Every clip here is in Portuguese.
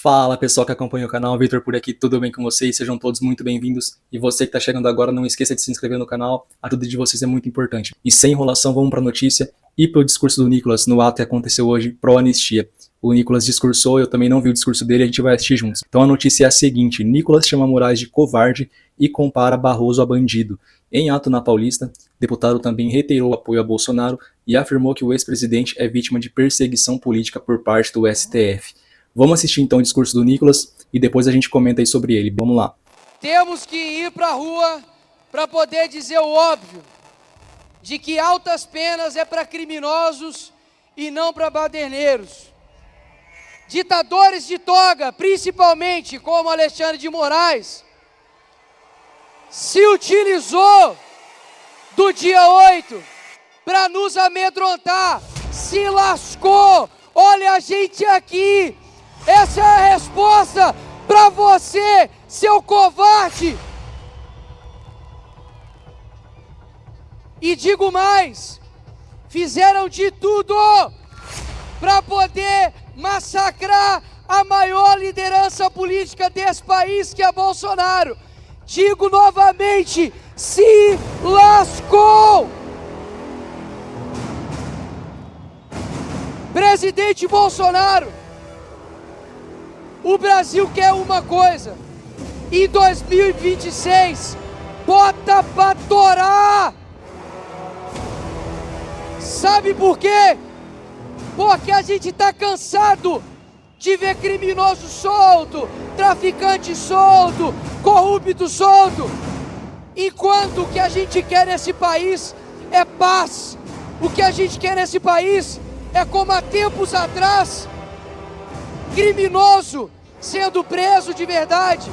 Fala pessoal que acompanha o canal, Vitor por aqui, tudo bem com vocês? Sejam todos muito bem-vindos. E você que está chegando agora, não esqueça de se inscrever no canal, a ajuda de vocês é muito importante. E sem enrolação, vamos para a notícia e para o discurso do Nicolas no ato que aconteceu hoje pró-anistia. O Nicolas discursou, eu também não vi o discurso dele, a gente vai assistir juntos. Então a notícia é a seguinte: Nicolas chama Moraes de covarde e compara Barroso a bandido. Em ato na Paulista, o deputado também reiterou apoio a Bolsonaro e afirmou que o ex-presidente é vítima de perseguição política por parte do STF. Vamos assistir então o discurso do Nicolas e depois a gente comenta aí sobre ele. Vamos lá. Temos que ir para a rua para poder dizer o óbvio, de que altas penas é para criminosos e não para baderneiros. Ditadores de toga, principalmente como Alexandre de Moraes, se utilizou do dia 8 para nos amedrontar, se lascou. Olha a gente aqui. Essa é a resposta para você, seu covarde. E digo mais, fizeram de tudo para poder massacrar a maior liderança política desse país, que é Bolsonaro. Digo novamente, se lascou. Presidente Bolsonaro, o Brasil quer uma coisa: em 2026, bota pra torar. Sabe por quê? Porque a gente tá cansado de ver criminoso solto, traficante solto, corrupto solto. Enquanto o que a gente quer nesse país é paz, o que a gente quer nesse país é como há tempos atrás, criminoso sendo preso de verdade.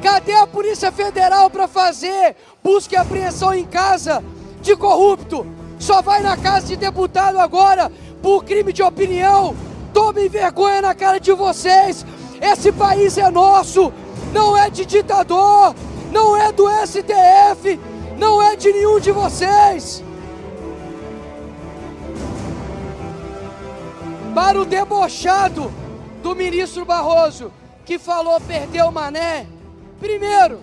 Cadê a Polícia Federal para fazer busca e apreensão em casa de corrupto? Só vai na casa de deputado agora por crime de opinião. Tomem vergonha na cara de vocês. Esse país é nosso, não é de ditador, não é do STF, não é de nenhum de vocês. Para o debochado do ministro Barroso, que falou perder o mané, primeiro,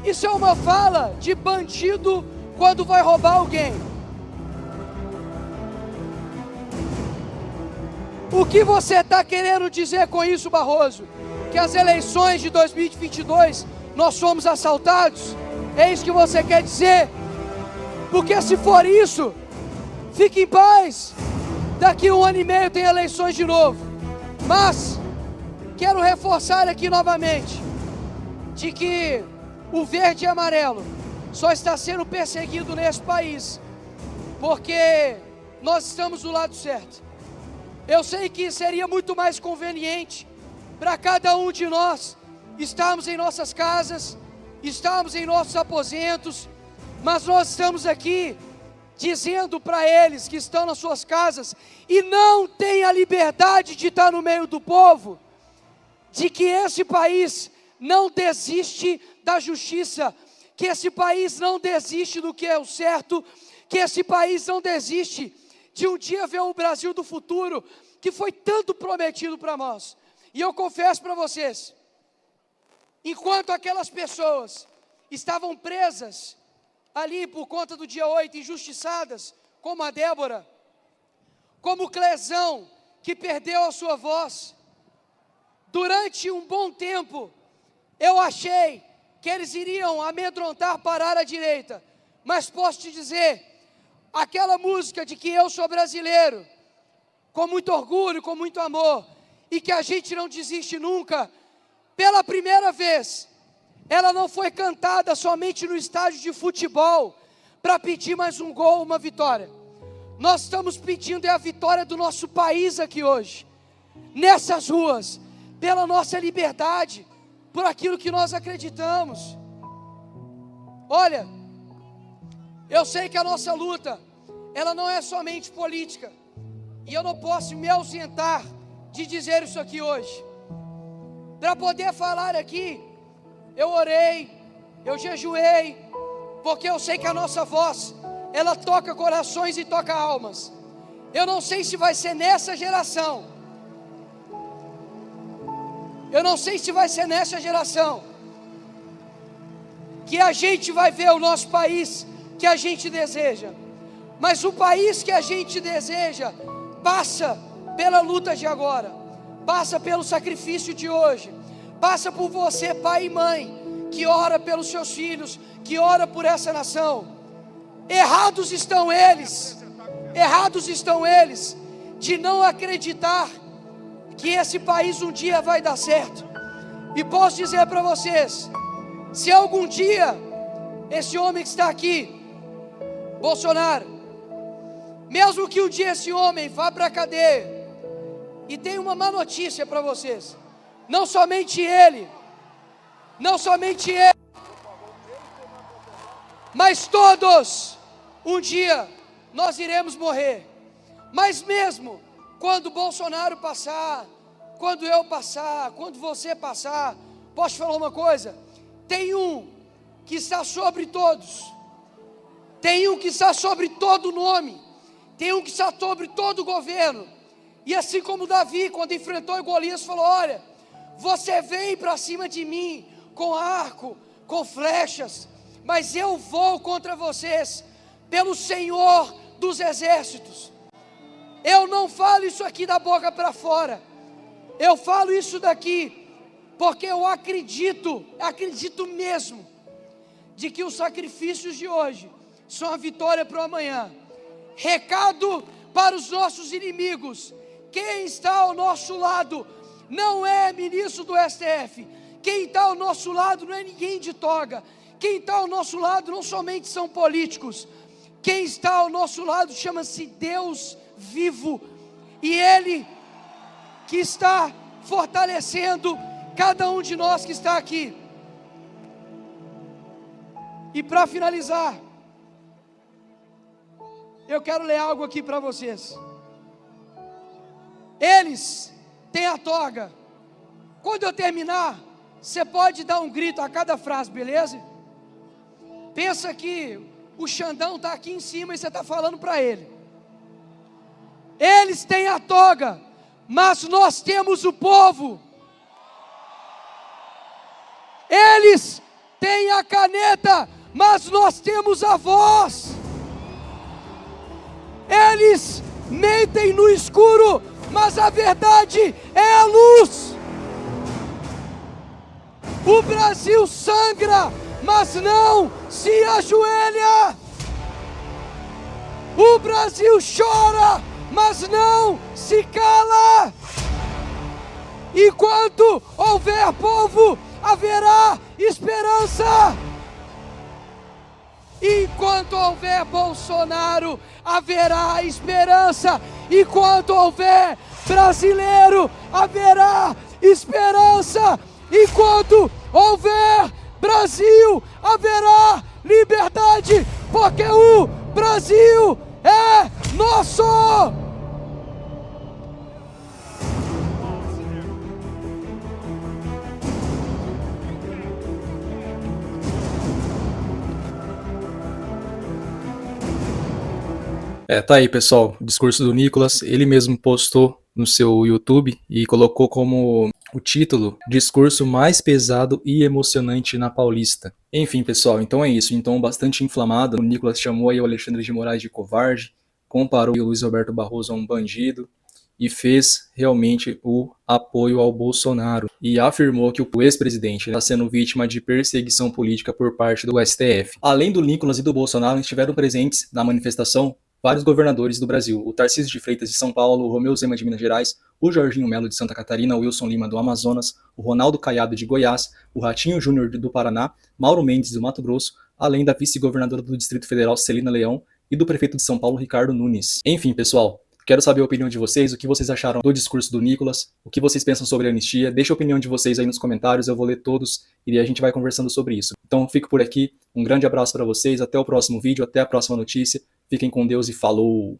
isso é uma fala de bandido quando vai roubar alguém. O que você está querendo dizer com isso, Barroso? Que as eleições de 2022 nós somos assaltados? É isso que você quer dizer? Porque se for isso, fique em paz. Daqui a 1 ano e meio tem eleições de novo. Mas quero reforçar aqui novamente de que o verde e amarelo só está sendo perseguido nesse país porque nós estamos do lado certo. Eu sei que seria muito mais conveniente para cada um de nós estarmos em nossas casas, estarmos em nossos aposentos, mas nós estamos aqui dizendo para eles que estão nas suas casas e não têm a liberdade de estar no meio do povo, de que esse país não desiste da justiça, que esse país não desiste do que é o certo, que esse país não desiste de um dia ver o Brasil do futuro, que foi tanto prometido para nós. E eu confesso para vocês, enquanto aquelas pessoas estavam presas ali por conta do dia 8, injustiçadas, como a Débora, como o Clezão, que perdeu a sua voz, durante um bom tempo, eu achei que eles iriam amedrontar, parar a direita, mas posso te dizer, aquela música de que eu sou brasileiro, com muito orgulho, com muito amor, e que a gente não desiste nunca, pela primeira vez, ela não foi cantada somente no estádio de futebol, para pedir mais um gol, uma vitória. Nós estamos pedindo a vitória do nosso país aqui hoje, nessas ruas, pela nossa liberdade, por aquilo que nós acreditamos. Olha, eu sei que a nossa luta, ela não é somente política, e eu não posso me ausentar de dizer isso aqui hoje. Para poder falar aqui, eu orei, eu jejuei, porque eu sei que a nossa voz, ela toca corações e toca almas. Eu não sei se vai ser nessa geração, Eu não sei se vai ser nessa geração que a gente vai ver o nosso país que a gente deseja, mas o país que a gente deseja passa pela luta de agora, passa pelo sacrifício de hoje, passa por você, pai e mãe, que ora pelos seus filhos, que ora por essa nação. Errados estão eles de não acreditar que esse país um dia vai dar certo. E posso dizer para vocês, se algum dia esse homem que está aqui, Bolsonaro, mesmo que um dia esse homem vá para a cadeia, e tem uma má notícia para vocês, não somente ele, mas todos, um dia nós iremos morrer. Mas mesmo quando Bolsonaro passar, quando eu passar, quando você passar, posso te falar uma coisa? Tem um que está sobre todos, tem um que está sobre todo nome, tem um que está sobre todo governo. E assim como Davi, quando enfrentou Golias, falou: olha, você vem para cima de mim com arco, com flechas, mas eu vou contra vocês pelo Senhor dos exércitos. Eu não falo isso aqui da boca para fora, eu falo isso daqui porque eu acredito mesmo, de que os sacrifícios de hoje são a vitória para o amanhã. Recado para os nossos inimigos: quem está ao nosso lado não é ministro do STF, quem está ao nosso lado não é ninguém de toga, quem está ao nosso lado não somente são políticos, quem está ao nosso lado chama-se Deus vivo, e Ele que está fortalecendo cada um de nós que está aqui. E para finalizar, eu quero ler algo aqui para vocês. Eles têm a toga. Quando eu terminar, você pode dar um grito a cada frase, beleza? Pensa que o Xandão está aqui em cima e você está falando para ele. Eles têm a toga, mas nós temos o povo. Eles têm a caneta, mas nós temos a voz. Eles mentem no escuro, mas a verdade é a luz. O Brasil sangra, mas não se ajoelha. O Brasil chora, mas não se cala. Enquanto houver povo, haverá esperança. Enquanto houver Bolsonaro, haverá esperança. Enquanto houver brasileiro, haverá esperança. Enquanto houver Brasil, haverá liberdade, porque o Brasil é nosso. Tá aí, pessoal, o discurso do Nicolas. Ele mesmo postou no seu YouTube e colocou como o título: discurso mais pesado e emocionante na Paulista. Enfim, pessoal, então é isso. Então, bastante inflamado, o Nicolas chamou aí o Alexandre de Moraes de covarde, comparou o Luiz Roberto Barroso a um bandido e fez realmente o apoio ao Bolsonaro e afirmou que o ex-presidente está sendo vítima de perseguição política por parte do STF. Além do Nicolas e do Bolsonaro, estiveram presentes na manifestação vários governadores do Brasil: o Tarcísio de Freitas de São Paulo, o Romeu Zema de Minas Gerais, o Jorginho Melo de Santa Catarina, o Wilson Lima do Amazonas, o Ronaldo Caiado de Goiás, o Ratinho Júnior do Paraná, Mauro Mendes do Mato Grosso, além da vice-governadora do Distrito Federal, Celina Leão, e do prefeito de São Paulo, Ricardo Nunes. Enfim, pessoal, quero saber a opinião de vocês, o que vocês acharam do discurso do Nicolas, o que vocês pensam sobre a anistia. Deixa a opinião de vocês aí nos comentários, eu vou ler todos e a gente vai conversando sobre isso. Então, fico por aqui, um grande abraço para vocês, até o próximo vídeo, até a próxima notícia. Fiquem com Deus e falou!